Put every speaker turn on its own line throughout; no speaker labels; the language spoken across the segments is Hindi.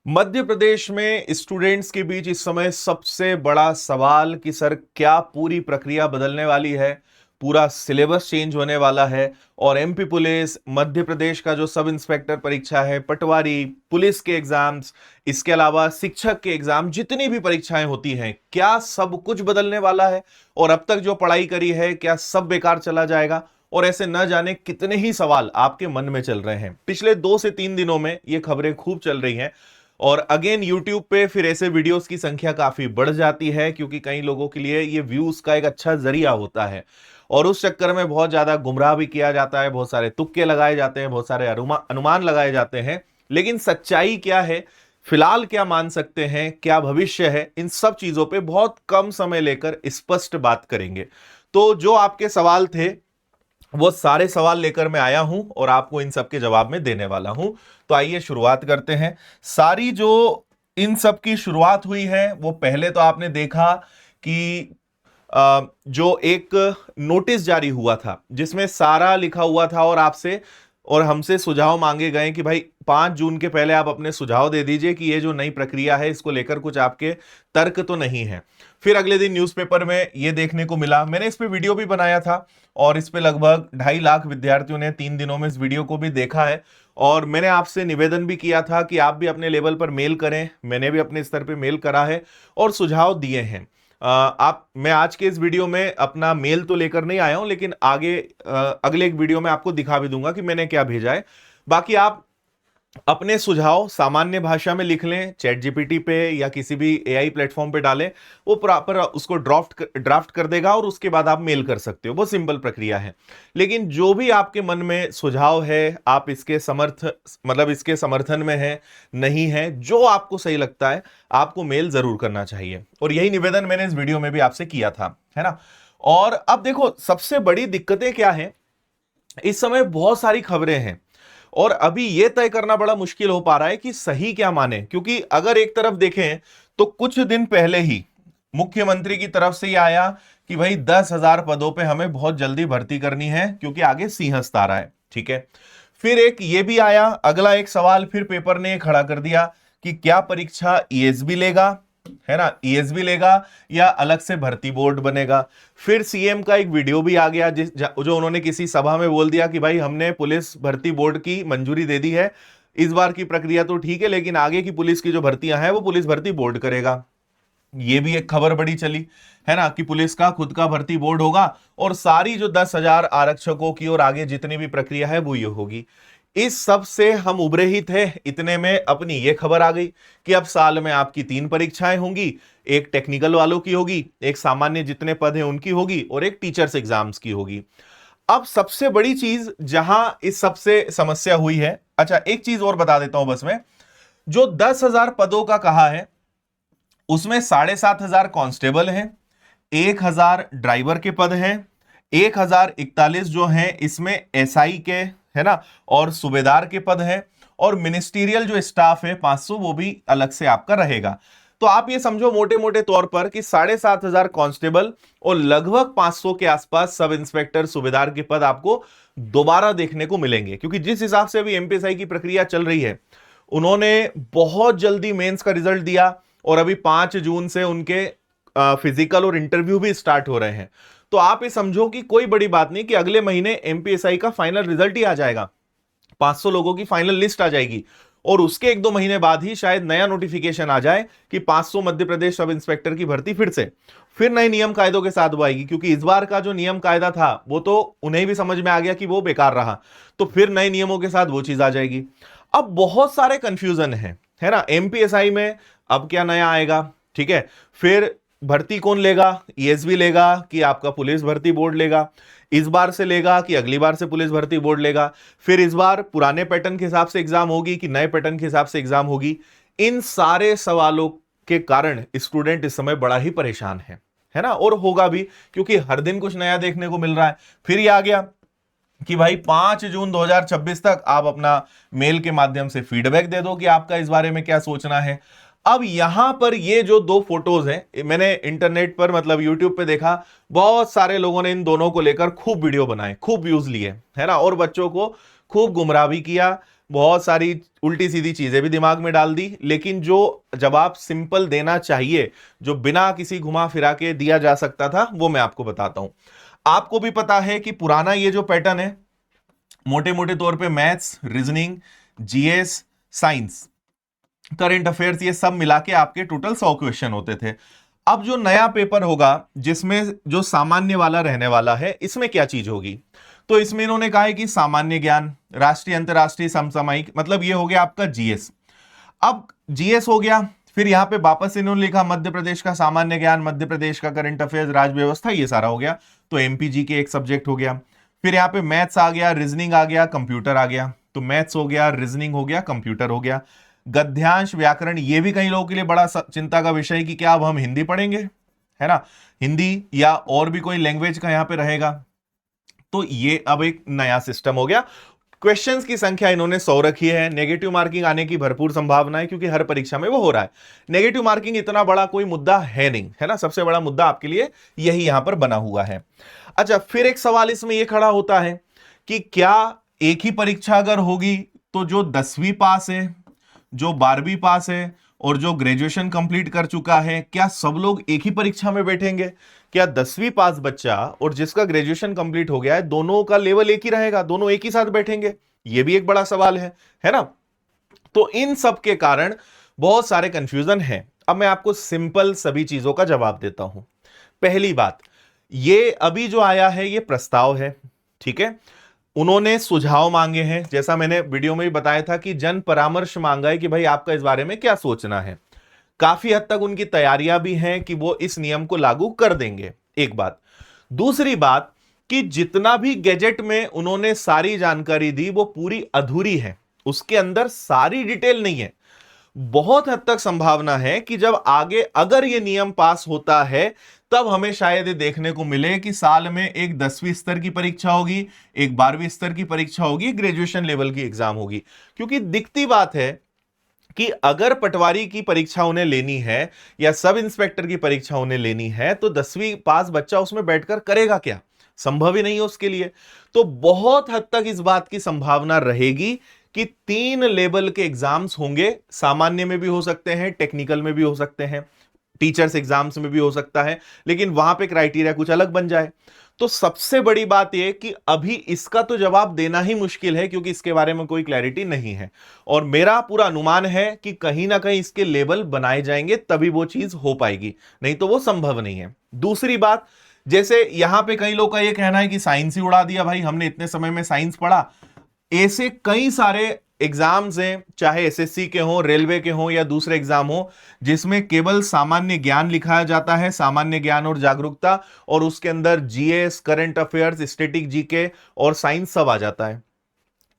मध्य प्रदेश में स्टूडेंट्स के बीच इस समय सबसे बड़ा सवाल कि सर क्या पूरी प्रक्रिया बदलने वाली है। पूरा सिलेबस चेंज होने वाला है और एमपी पुलिस, मध्य प्रदेश का जो सब इंस्पेक्टर परीक्षा है, पटवारी पुलिस के एग्जाम्स, इसके अलावा शिक्षक के एग्जाम, जितनी भी परीक्षाएं होती हैं, क्या सब कुछ बदलने वाला है। और अब तक जो पढ़ाई करी है क्या सब बेकार चला जाएगा। और ऐसे न जाने कितने ही सवाल आपके मन में चल रहे हैं। पिछले 2 से 3 दिनों में ये खबरें खूब चल रही हैं और अगेन यूट्यूब पे फिर ऐसे वीडियोस की संख्या काफी बढ़ जाती है, क्योंकि कई लोगों के लिए ये व्यूज का एक अच्छा जरिया होता है। और उस चक्कर में बहुत ज्यादा गुमराह भी किया जाता है, बहुत सारे तुक्के लगाए जाते हैं, बहुत सारे अनुमान लगाए जाते हैं। लेकिन सच्चाई क्या है, फिलहाल क्या मान सकते हैं, क्या भविष्य है, इन सब चीजों पे बहुत कम समय लेकर स्पष्ट बात करेंगे। तो जो आपके सवाल थे वो सारे सवाल लेकर मैं आया हूं और आपको इन सब के जवाब में देने वाला हूं। तो आइए शुरुआत करते हैं। सारी जो इन सब की शुरुआत हुई है वो पहले तो आपने देखा कि जो एक नोटिस जारी हुआ था जिसमें सारा लिखा हुआ था और आपसे और हमसे सुझाव मांगे गए कि भाई 5 जून के पहले आप अपने सुझाव दे दीजिए कि ये जो नई प्रक्रिया है इसको लेकर कुछ आपके तर्क तो नहीं है। फिर अगले दिन न्यूज़पेपर में ये देखने को मिला, मैंने इस पे वीडियो भी बनाया था और इस पे लगभग 2.5 लाख विद्यार्थियों ने 3 दिनों में इस वीडियो को भी देखा है। और मैंने आपसे निवेदन भी किया था कि आप भी अपने लेवल पर मेल करें, मैंने भी अपने स्तर पे मेल करा है और सुझाव दिए हैं। मैं आज के इस वीडियो में अपना मेल तो लेकर नहीं आया हूं, लेकिन आगे अगले एक वीडियो में आपको दिखा भी दूंगा कि मैंने क्या भेजा है। बाकी आप अपने सुझाव सामान्य भाषा में लिख लें, चैट जीपीटी पे या किसी भी एआई प्लेटफॉर्म पे डालें, वो प्रॉपर उसको ड्राफ्ट कर देगा और उसके बाद आप मेल कर सकते हो। बहुत सिंपल प्रक्रिया है। लेकिन जो भी आपके मन में सुझाव है, आप इसके इसके समर्थन में है, नहीं है, जो आपको सही लगता है आपको मेल जरूर करना चाहिए। और यही निवेदन मैंने इस वीडियो में भी आपसे किया था, है ना। और अब देखो सबसे बड़ी दिक्कतें क्या है, इस समय बहुत सारी खबरें हैं और अभी यह तय करना बड़ा मुश्किल हो पा रहा है कि सही क्या माने। क्योंकि अगर एक तरफ देखें तो कुछ दिन पहले ही मुख्यमंत्री की तरफ से यह आया कि भाई 10,000 पदों पे हमें बहुत जल्दी भर्ती करनी है क्योंकि आगे सिंहस्थ आ रहा है। ठीक है, फिर एक ये भी आया, अगला एक सवाल फिर पेपर ने खड़ा कर दिया कि क्या परीक्षा ईएसबी लेगा, है ना, ईएसबी लेगा या अलग से भर्ती बोर्ड बनेगा। फिर सीएम का एक वीडियो भी आ गया जो उन्होंने किसी सभा में बोल दिया कि भाई हमने पुलिस भर्ती बोर्ड की मंजूरी दे दी है, इस बार की प्रक्रिया तो ठीक है लेकिन आगे की पुलिस की जो भर्तियां हैं वो पुलिस भर्ती बोर्ड करेगा। ये भी एक खबर बड़ी चली, है ना, कि पुलिस का खुद का भर्ती बोर्ड होगा और सारी जो 10,000 आरक्षकों की और आगे जितनी भी प्रक्रिया है वो ये होगी। इस सब से हम उभरे ही थे, इतने में अपनी ये खबर आ गई कि अब साल में आपकी 3 परीक्षाएं होंगी, एक टेक्निकल वालों की होगी, एक सामान्य जितने पद हैं उनकी होगी और एक टीचर्स एग्जाम्स की होगी। अब सबसे बड़ी चीज जहां इस सबसे समस्या हुई है, अच्छा एक चीज और बता देता हूं बस मैं, जो 10,000 पदों का कहा है उसमें 7,500 कांस्टेबल हैं, 1,000 ड्राइवर के पद हैं, 1,041 जो हैं इसमें एसआई के, है ना, और सूबेदार के पद हैं, और मिनिस्ट्रियल जो स्टाफ है 500 वो भी अलग से आपका रहेगा। तो आप ये समझो मोटे मोटे तौर पर कि 7,500 कांस्टेबल और लगभग 500 के आसपास सब इंस्पेक्टर सूबेदार के पद आपको दोबारा देखने को मिलेंगे। क्योंकि जिस हिसाब से अभी एमपीएसआई की प्रक्रिया चल रही है, उन्होंने बहुत जल्दी मेंस का रिजल्ट दिया और अभी 5 जून से उनके फिजिकल और इंटरव्यू भी स्टार्ट हो रहे हैं। तो आप ये समझो कि कोई बड़ी बात नहीं कि अगले महीने एमपीएसआई का फाइनल रिजल्ट ही आ जाएगा, 500 लोगों की फाइनल लिस्ट आ जाएगी और उसके 1-2 महीने बाद ही शायद नया नोटिफिकेशन आ जाए कि 500 मध्य प्रदेश सब इंस्पेक्टर की भर्ती फिर नए नियम कायदों के साथ वो आएगी। क्योंकि इस बार का जो नियम कायदा था वो तो उन्हें भी समझ में आ गया कि वो बेकार रहा, तो फिर नए नियमों के साथ वो चीज आ जाएगी। अब बहुत सारे कंफ्यूजन है ना एमपीएसआई में, अब क्या नया आएगा। ठीक है, फिर भर्ती कौन लेगा, ईएसबी लेगा कि आपका पुलिस भर्ती बोर्ड लेगा, इस बार से लेगा कि अगली बार से पुलिस भर्ती बोर्ड लेगा, फिर इस बार पुराने पैटर्न के हिसाब से एग्जाम होगी कि नए पैटर्न के हिसाब से एग्जाम होगी। इन सारे सवालों के कारण स्टूडेंट इस समय बड़ा ही परेशान है ना, और होगा भी क्योंकि हर दिन कुछ नया देखने को मिल रहा है। फिर ये आ गया कि भाई 5 जून 2026 तक आप अपना मेल के माध्यम से फीडबैक दे दो कि आपका इस बारे में क्या सोचना है। अब यहां पर ये जो 2 फोटोज हैं, मैंने इंटरनेट पर मतलब यूट्यूब पे देखा, बहुत सारे लोगों ने इन दोनों को लेकर खूब वीडियो बनाए, खूब व्यूज लिए, है ना, और बच्चों को खूब गुमराह भी किया। बहुत सारी उल्टी सीधी चीजें भी दिमाग में डाल दी, लेकिन जो जवाब सिंपल देना चाहिए, जो बिना किसी घुमा फिरा के दिया जा सकता था, वो मैं आपको बताता हूं। आपको भी पता है कि पुराना ये जो पैटर्न है, मोटे मोटे तौर पे maths, reasoning, GS, science, current affairs, ये सब मिला के आपके टोटल 100 क्वेश्चन होते थे। अब जो नया पेपर होगा, जिसमें जो सामान्य वाला रहने वाला है, इसमें क्या चीज होगी? तो इसमें इन्होंने कहा है कि सामान्य ज्ञान, राष्ट्रीय अंतरराष्ट्रीय समसामयिक, मतलब ये हो गया आपका जीएस। अब जीएस हो गया, फिर यहां पे वापस इन्होंने लिखा मध्य प्रदेश का सामान्य ज्ञान, मध्य प्रदेश का करंट अफेयर्स, राज्य व्यवस्था, ये सारा हो गया। तो एमपीजी के एक सब्जेक्ट हो गया। फिर यहाँ पे मैथ्स आ गया, रीजनिंग आ गया, कंप्यूटर आ गया। तो मैथ्स हो गया, रीजनिंग हो गया, कंप्यूटर हो गया। गद्यांश, व्याकरण, ये भी कई लोगों के लिए बड़ा चिंता का विषय कि क्या अब हम हिंदी पढ़ेंगे, है ना, हिंदी या और भी कोई लैंग्वेज का यहां पे रहेगा। तो ये अब एक नया सिस्टम हो गया। क्वेश्चंस की संख्या इन्होंने 100 रखी है। नेगेटिव मार्किंग आने की भरपूर संभावना है, क्योंकि हर परीक्षा में वो हो रहा है। नेगेटिव मार्किंग इतना बड़ा कोई मुद्दा है नहीं, है ना, सबसे बड़ा मुद्दा आपके लिए यही यहां पर बना हुआ है। अच्छा, फिर एक सवाल इसमें यह खड़ा होता है कि क्या एक ही परीक्षा अगर होगी तो जो 10वीं पास है, जो 12वीं पास है और जो ग्रेजुएशन कंप्लीट कर चुका है, क्या सब लोग एक ही परीक्षा में बैठेंगे? क्या 10वीं पास बच्चा और जिसका ग्रेजुएशन कंप्लीट हो गया है, दोनों का लेवल एक ही रहेगा, दोनों एक ही साथ बैठेंगे? यह भी एक बड़ा सवाल है ना। तो इन सब के कारण बहुत सारे कंफ्यूजन हैं। अब मैं आपको सिंपल सभी चीजों का जवाब देता हूं। पहली बात, ये अभी जो आया है ये प्रस्ताव है, ठीक है। उन्होंने सुझाव मांगे हैं, जैसा मैंने वीडियो में भी बताया था कि जन परामर्श मांगा है कि भाई आपका इस बारे में क्या सोचना है। काफी हद तक उनकी तैयारियां भी हैं कि वो इस नियम को लागू कर देंगे, एक बात। दूसरी बात कि जितना भी गैजेट में उन्होंने सारी जानकारी दी वो पूरी अधूरी है, उसके अंदर सारी डिटेल नहीं है। बहुत हद तक संभावना है कि जब आगे अगर यह नियम पास होता है, तब हमें शायद देखने को मिले कि साल में एक 10वीं स्तर की परीक्षा होगी, एक 12वीं स्तर की परीक्षा होगी, ग्रेजुएशन लेवल की एग्जाम होगी। क्योंकि दिखती बात है कि अगर पटवारी की परीक्षा उन्हें लेनी है या सब इंस्पेक्टर की परीक्षा उन्हें लेनी है, तो 10वीं पास बच्चा उसमें बैठकर करेगा क्या? संभव ही नहीं है उसके लिए। तो बहुत हद तक इस बात की संभावना रहेगी कि 3 लेवल के एग्जाम्स होंगे। सामान्य में भी हो सकते हैं, टेक्निकल में भी हो सकते हैं, टीचर्स एग्जाम्स में भी हो सकता है, लेकिन वहां पे क्राइटेरिया कुछ अलग बन जाए। तो सबसे बड़ी बात यह कि अभी इसका तो जवाब देना ही मुश्किल है, क्योंकि इसके बारे में कोई क्लैरिटी नहीं है। और मेरा पूरा अनुमान है कि कहीं ना कहीं इसके लेवल बनाए जाएंगे, तभी वो चीज हो पाएगी, नहीं तो वो संभव नहीं है। दूसरी बात, जैसे यहां पे कई लोग का यह कहना है कि साइंस ही उड़ा दिया, भाई हमने इतने समय में साइंस पढ़ा। ऐसे कई सारे एग्जाम्स हैं, चाहे एसएससी के हों, रेलवे के हों या दूसरे एग्जाम हो, जिसमें केवल सामान्य ज्ञान लिखाया जाता है, सामान्य ज्ञान और जागरूकता, और उसके अंदर GS, current affairs, static GK और साइंस सब आ जाता है।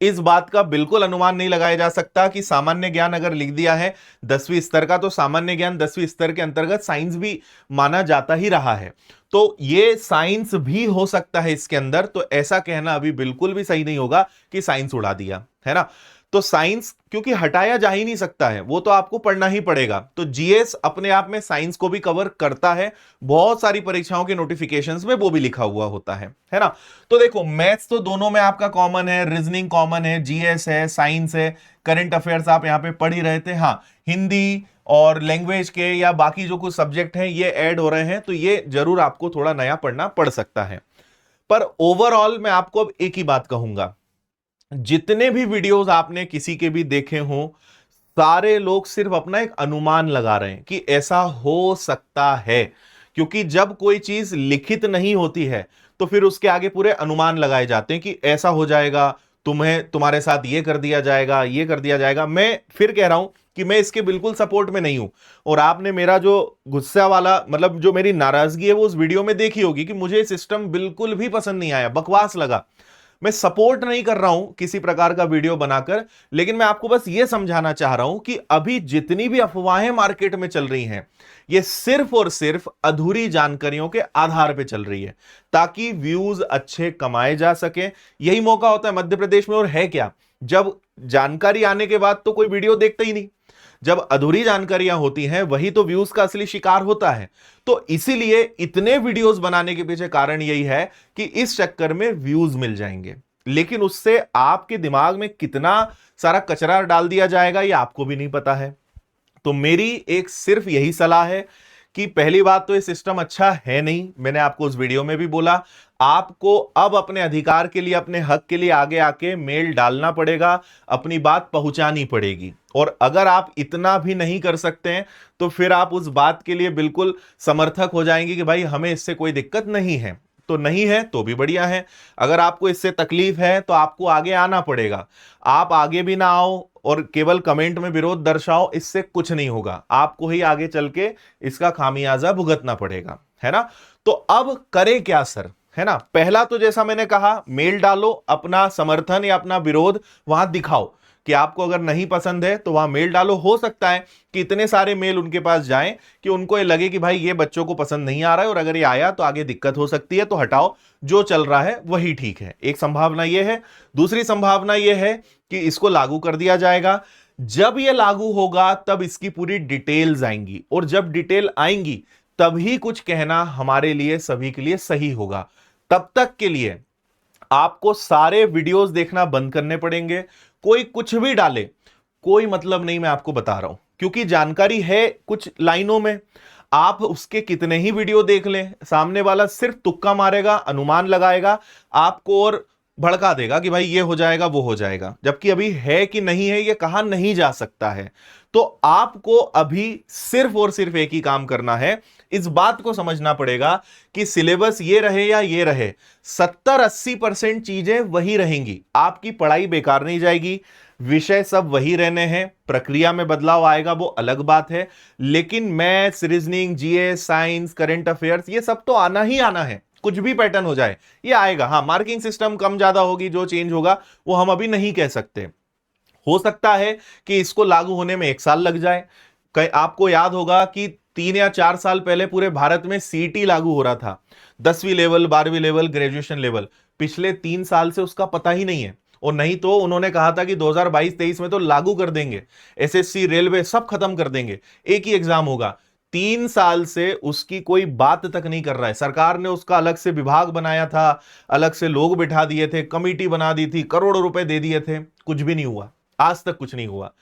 इस बात का बिल्कुल अनुमान नहीं लगाया जा सकता कि सामान्य ज्ञान अगर लिख दिया है 10वीं स्तर का, तो सामान्य ज्ञान 10वीं स्तर के अंतर्गत साइंस भी माना जाता ही रहा है। तो ये साइंस भी हो सकता है इसके अंदर। तो ऐसा कहना अभी बिल्कुल भी सही नहीं होगा कि साइंस उड़ा दिया, है ना। तो साइंस क्योंकि हटाया जा ही नहीं सकता है, वो तो आपको पढ़ना ही पड़ेगा। तो जीएस अपने आप में साइंस को भी कवर करता है, बहुत सारी परीक्षाओं के नोटिफिकेशंस में वो भी लिखा हुआ होता है ना। तो देखो, मैथ्स तो दोनों में आपका कॉमन है, रीजनिंग कॉमन है, जीएस है, साइंस है, करंट अफेयर्स आप यहां पे पढ़ ही रहे थे। हाँ, हिंदी और लैंग्वेज के या बाकी जो कुछ सब्जेक्ट हैं ये ऐड हो रहे हैं, तो ये जरूर आपको थोड़ा नया पढ़ना पड़ सकता है। पर ओवरऑल मैं आपको अब एक ही बात कहूंगा, जितने भी वीडियोस आपने किसी के भी देखे हों, सारे लोग सिर्फ अपना एक अनुमान लगा रहे हैं कि ऐसा हो सकता है। क्योंकि जब कोई चीज लिखित नहीं होती है तो फिर उसके आगे पूरे अनुमान लगाए जाते हैं कि ऐसा हो जाएगा, तुम्हारे साथ ये कर दिया जाएगा, ये कर दिया जाएगा। मैं फिर कह रहा हूं कि मैं इसके बिल्कुल सपोर्ट में नहीं हूं। और आपने मेरा जो गुस्सा वाला, मतलब जो मेरी नाराजगी है, वो उस वीडियो में देखी होगी कि मुझे सिस्टम बिल्कुल भी पसंद नहीं आया, बकवास लगा। मैं सपोर्ट नहीं कर रहा हूं किसी प्रकार का वीडियो बनाकर, लेकिन मैं आपको बस यह समझाना चाह रहा हूं कि अभी जितनी भी अफवाहें मार्केट में चल रही हैं, ये सिर्फ और सिर्फ अधूरी जानकारियों के आधार पर चल रही है, ताकि व्यूज अच्छे कमाए जा सके। यही मौका होता है मध्य प्रदेश में। और है क्या, जब जानकारी आने के बाद तो कोई वीडियो देखता ही नहीं, जब अधूरी जानकारियां होती हैं वही तो व्यूज का असली शिकार होता है। तो इसीलिए इतने वीडियोस बनाने के पीछे कारण यही है कि इस चक्कर में व्यूज मिल जाएंगे। लेकिन उससे आपके दिमाग में कितना सारा कचरा डाल दिया जाएगा ये आपको भी नहीं पता है। तो मेरी एक सिर्फ यही सलाह है कि पहली बात तो ये सिस्टम अच्छा है नहीं, मैंने आपको उस वीडियो में भी बोला। आपको अब अपने अधिकार के लिए, अपने हक के लिए आगे आके मेल डालना पड़ेगा, अपनी बात पहुंचानी पड़ेगी। और अगर आप इतना भी नहीं कर सकते हैं तो फिर आप उस बात के लिए बिल्कुल समर्थक हो जाएंगे कि भाई हमें इससे कोई दिक्कत नहीं है, तो नहीं है तो भी बढ़िया है। अगर आपको इससे तकलीफ है तो आपको आगे आना पड़ेगा। आप आगे भी ना आओ और केवल कमेंट में विरोध दर्शाओ, इससे कुछ नहीं होगा, आपको ही आगे चल के इसका खामियाजा भुगतना पड़ेगा, है ना। तो अब करें क्या सर, है ना। पहला तो जैसा मैंने कहा, मेल डालो, अपना समर्थन या अपना विरोध वहां दिखाओ कि आपको अगर नहीं पसंद है तो वहां मेल डालो। हो सकता है कि इतने सारे मेल उनके पास जाएं कि उनको ये लगे कि भाई ये बच्चों को पसंद नहीं आ रहा है और अगर ये आया तो आगे दिक्कत हो सकती है, तो हटाओ, जो चल रहा है वही ठीक है। एक संभावना ये है। दूसरी संभावना ये है कि इसको लागू कर दिया जाएगा। जब ये लागू होगा तब इसकी पूरी डिटेल्स आएंगी, और जब डिटेल आएंगी तभी कुछ कहना हमारे लिए, सभी के लिए सही होगा। तब तक के लिए आपको सारे वीडियोस देखना बंद करने पड़ेंगे। कोई कुछ भी डाले कोई मतलब नहीं, मैं आपको बता रहा हूं, क्योंकि जानकारी है कुछ लाइनों में। आप उसके कितने ही वीडियो देख लें, सामने वाला सिर्फ तुक्का मारेगा, अनुमान लगाएगा, आपको और भड़का देगा कि भाई ये हो जाएगा वो हो जाएगा, जबकि अभी है कि नहीं है ये कहा नहीं जा सकता है। तो आपको अभी सिर्फ और सिर्फ एक ही काम करना है, इस बात को समझना पड़ेगा कि सिलेबस ये रहे या ये रहे, 70-80% चीजें वही रहेंगी, आपकी पढ़ाई बेकार नहीं जाएगी। विषय सब वही रहने हैं, प्रक्रिया में बदलाव आएगा वो अलग बात है, लेकिन maths, reasoning, GS, science, current affairs, ये सब तो आना ही आना है। कुछ भी पैटर्न हो जाए ये आएगा। हाँ, मार्किंग सिस्टम कम ज्यादा होगी, जो चेंज होगा वो हम अभी नहीं कह सकते। हो सकता है कि इसको लागू होने में 1 साल लग जाए। आपको याद होगा कि 3 या 4 साल पहले पूरे भारत में सीईटी लागू हो रहा था, 10वीं लेवल, 12वीं लेवल, ग्रेजुएशन लेवल। पिछले 3 साल से उसका पता ही नहीं है, और नहीं तो उन्होंने कहा था कि 2022-23 में तो लागू कर देंगे, एसएससी, रेलवे सब खत्म कर देंगे, एक ही एग्जाम होगा। 3 साल से उसकी कोई बात तक नहीं कर रहा है। सरकार ने उसका अलग से विभाग बनाया था, अलग से लोग बिठा दिए थे, कमेटी बना दी थी, करोड़ों रुपए दे दिए थे, कुछ भी नहीं हुआ, आज तक कुछ नहीं हुआ।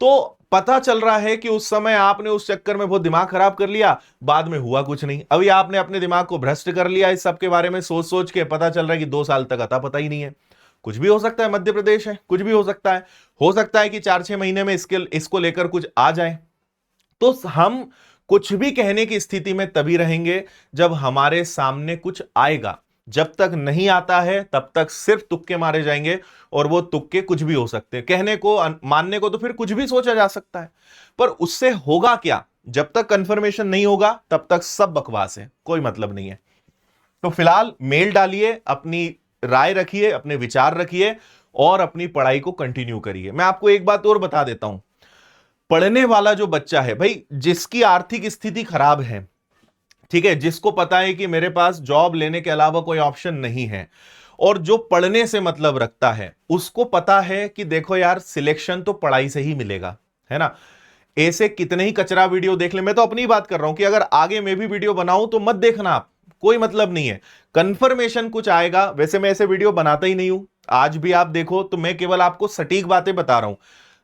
तो पता चल रहा है कि उस समय आपने उस चक्कर में बहुत दिमाग खराब कर लिया, बाद में हुआ कुछ नहीं। अभी आपने अपने दिमाग को भ्रष्ट कर लिया इस सब के बारे में सोच सोच के, पता चल रहा है कि 2 साल तक अता पता ही नहीं है। कुछ भी हो सकता है, मध्य प्रदेश है, कुछ भी हो सकता है। हो सकता है कि 4-6 महीने में इसको लेकर कुछ आ जाए। तो हम कुछ भी कहने की स्थिति में तभी रहेंगे जब हमारे सामने कुछ आएगा। जब तक नहीं आता है तब तक सिर्फ तुक्के मारे जाएंगे, और वो तुक्के कुछ भी हो सकते हैं। कहने को, मानने को तो फिर कुछ भी सोचा जा सकता है, पर उससे होगा क्या? जब तक कंफर्मेशन नहीं होगा तब तक सब बकवास है, कोई मतलब नहीं है। तो फिलहाल मेल डालिए, अपनी राय रखिए, अपने विचार रखिए और अपनी पढ़ाई को कंटिन्यू करिए। मैं आपको एक बात और बता देता हूं, पढ़ने वाला जो बच्चा है भाई, जिसकी आर्थिक स्थिति खराब है, ठीक है, जिसको पता है कि मेरे पास जॉब लेने के अलावा कोई ऑप्शन नहीं है, और जो पढ़ने से मतलब रखता है, उसको पता है कि देखो यार, सिलेक्शन तो पढ़ाई से ही मिलेगा, है ना। ऐसे कितने ही कचरा वीडियो देख ले, मैं तो अपनी बात कर रहा हूं कि अगर आगे मैं भी वीडियो बनाऊं तो मत देखना आप, कोई मतलब नहीं है। कंफर्मेशन कुछ आएगा, वैसे मैं ऐसे वीडियो बनाता ही नहीं हूं, आज भी आप देखो तो मैं केवल आपको सटीक बातें बता रहा हूं,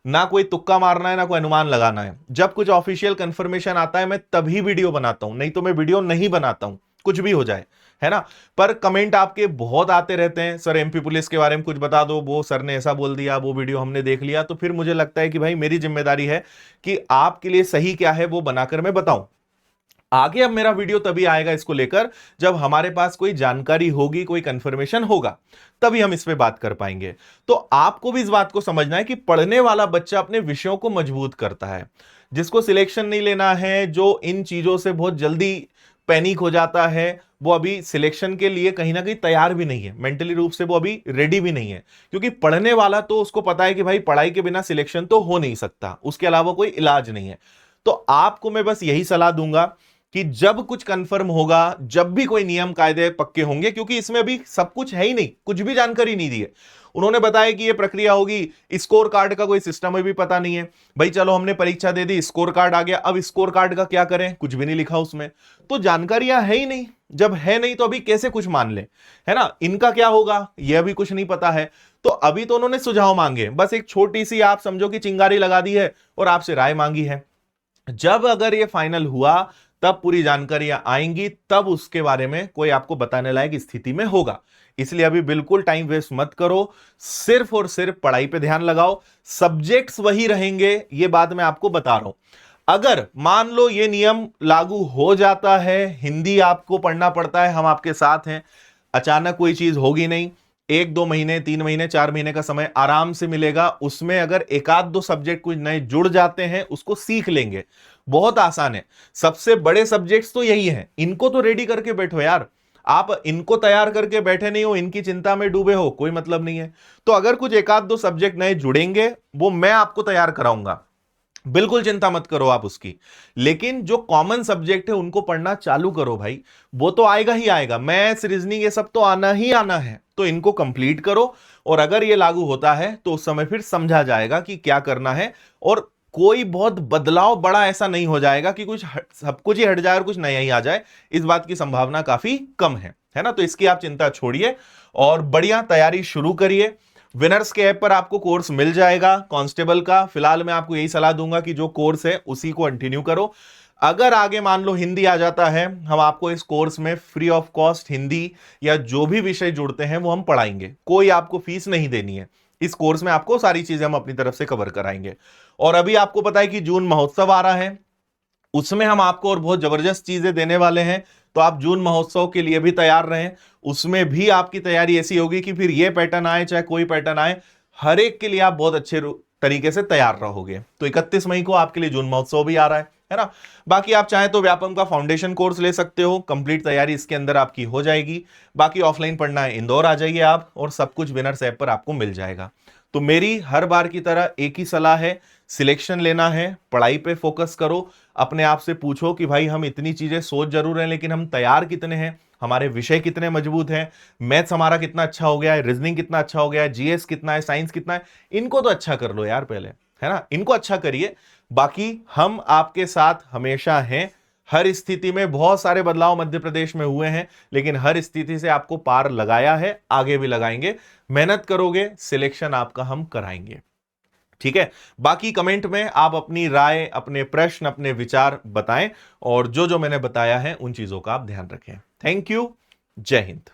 ना कोई तुक्का मारना है ना कोई अनुमान लगाना है। जब कुछ ऑफिशियल कंफर्मेशन आता है मैं तभी वीडियो बनाता हूं, नहीं तो मैं वीडियो नहीं बनाता हूं, कुछ भी हो जाए, है ना। पर कमेंट आपके बहुत आते रहते हैं, सर एमपी पुलिस के बारे में कुछ बता दो, वो सर ने ऐसा बोल दिया, वो वीडियो हमने देख लिया। तो फिर मुझे लगता है कि भाई मेरी जिम्मेदारी है कि आपके लिए सही क्या है वो बनाकर मैं बताऊं। आगे अब मेरा वीडियो तभी आएगा इसको लेकर जब हमारे पास कोई जानकारी होगी, कोई कंफर्मेशन होगा, तभी हम इस पे बात कर पाएंगे। तो आपको भी इस बात को समझना है कि पढ़ने वाला बच्चा अपने विषयों को मजबूत करता है। जिसको सिलेक्शन नहीं लेना है, जो इन चीजों से बहुत जल्दी पैनिक हो जाता है, वो अभी सिलेक्शन के लिए कहीं ना कहीं तैयार भी नहीं है, मेंटली रूप से वो अभी रेडी भी नहीं है। क्योंकि पढ़ने वाला तो उसको पता है कि भाई पढ़ाई के बिना सिलेक्शन तो हो नहीं सकता, उसके अलावा कोई इलाज नहीं है। तो आपको मैं बस यही सलाह दूंगा कि जब कुछ कंफर्म होगा, जब भी कोई नियम कायदे पक्के होंगे, क्योंकि इसमें अभी सब कुछ है ही नहीं, कुछ भी जानकारी नहीं दी है। उन्होंने बताया कि ये प्रक्रिया होगी, स्कोर कार्ड का कोई सिस्टम भी पता नहीं है। भाई चलो हमने परीक्षा दे दी, स्कोर कार्ड आ गया, अब स्कोर कार्ड का क्या करें, कुछ भी नहीं लिखा उसमें, तो जानकारियां है ही नहीं। जब है नहीं तो अभी कैसे कुछ मान ले, है ना। इनका क्या होगा यह भी कुछ नहीं पता है। तो अभी तो उन्होंने सुझाव मांगे, बस एक छोटी सी आप समझो कि चिंगारी लगा दी है और आपसे राय मांगी है। जब अगर ये फाइनल हुआ तब पूरी जानकारियां आएंगी, तब उसके बारे में कोई आपको बताने लायक स्थिति में होगा। इसलिए अभी बिल्कुल टाइम वेस्ट मत करो, सिर्फ और सिर्फ पढ़ाई पे ध्यान लगाओ। सब्जेक्ट्स वही रहेंगे, ये बात मैं आपको बता रहा हूं। अगर मान लो ये नियम लागू हो जाता है, हिंदी आपको पढ़ना पड़ता है, हम आपके साथ हैं, अचानक कोई चीज होगी नहीं, 1-2 महीने 3 महीने 4 महीने का समय आराम से मिलेगा। उसमें अगर एक आध दो सब्जेक्ट कुछ नए जुड़ जाते हैं, उसको सीख लेंगे, बहुत आसान है। सबसे बड़े सब्जेक्ट्स तो यही हैं, इनको तो रेडी करके बैठो यार। आप इनको तैयार करके बैठे नहीं हो, इनकी चिंता में डूबे हो, कोई मतलब नहीं है। तो अगर कुछ एक आध दो सब्जेक्ट नए जुड़ेंगे, वो मैं आपको तैयार कराऊंगा, बिल्कुल चिंता मत करो आप उसकी। लेकिन जो कॉमन सब्जेक्ट है उनको पढ़ना चालू करो भाई, वो तो आएगा ही आएगा। मैथ्स, रीजनिंग, ये सब तो आना ही आना है, तो इनको कंप्लीट करो। और अगर ये लागू होता है तो उस समय फिर समझा जाएगा कि क्या करना है, और कोई बहुत बदलाव बड़ा ऐसा नहीं हो जाएगा कि सब कुछ ही हट जाए और कुछ नया ही आ जाए। इस बात की संभावना काफी कम है ना। तो इसकी आप चिंता छोड़िए और बढ़िया तैयारी शुरू करिए। विनर्स के ऐप पर आपको कोर्स मिल जाएगा कांस्टेबल का। फिलहाल मैं आपको यही सलाह दूंगा कि जो कोर्स है उसी को कंटिन्यू करो। अगर आगे मान लो हिंदी आ जाता है, हम आपको इस कोर्स में फ्री ऑफ कॉस्ट हिंदी या जो भी विषय जुड़ते हैं वो हम पढ़ाएंगे, कोई आपको फीस नहीं देनी है। इस कोर्स में आपको सारी चीजें हम अपनी तरफ से कवर कराएंगे। और अभी आपको पता है कि जून महोत्सव आ रहा है, उसमें हम आपको और बहुत जबरदस्त चीजें देने वाले हैं। तो आप जून महोत्सव के लिए भी तैयार रहें। उसमें भी आपकी तैयारी ऐसी होगी कि फिर ये पैटर्न आए चाहे कोई पैटर्न आए, हर एक के लिए आप बहुत अच्छे तरीके से तैयार रहोगे। तो 31 मई को आपके लिए जून महोत्सव भी आ रहा है ना। बाकी आप चाहें तो व्यापम का फाउंडेशन कोर्स ले सकते हो, कंप्लीट तैयारी इसके अंदर आपकी हो जाएगी। बाकी ऑफलाइन पढ़ना है, इंदौर आ जाइए आप, और सब कुछ विनर्स ऐप पर आपको मिल जाएगा। तो मेरी हर बार की तरह एक ही सलाह है, सिलेक्शन लेना है, पढ़ाई पे फोकस करो। अपने आप से पूछो कि भाई हम इतनी चीजें सोच जरूर रहे हैं, लेकिन हम तैयार कितने हैं, हमारे विषय कितने मजबूत हैं, मैथ्स हमारा कितना अच्छा हो गया है, रीजनिंग कितना अच्छा हो गया है, जीएस कितना है, साइंस कितना है। इनको तो अच्छा कर लो यार पहले, है ना, इनको अच्छा करिए। बाकी हम आपके साथ हमेशा हैं, हर स्थिति में। बहुत सारे बदलाव मध्य प्रदेश में हुए हैं, लेकिन हर स्थिति से आपको पार लगाया है, आगे भी लगाएंगे। मेहनत करोगे, सिलेक्शन आपका हम कराएंगे, ठीक है। बाकी कमेंट में आप अपनी राय, अपने प्रश्न, अपने विचार बताएं, और जो जो मैंने बताया है उन चीजों का आप ध्यान रखें। थैंक यू, जय हिंद।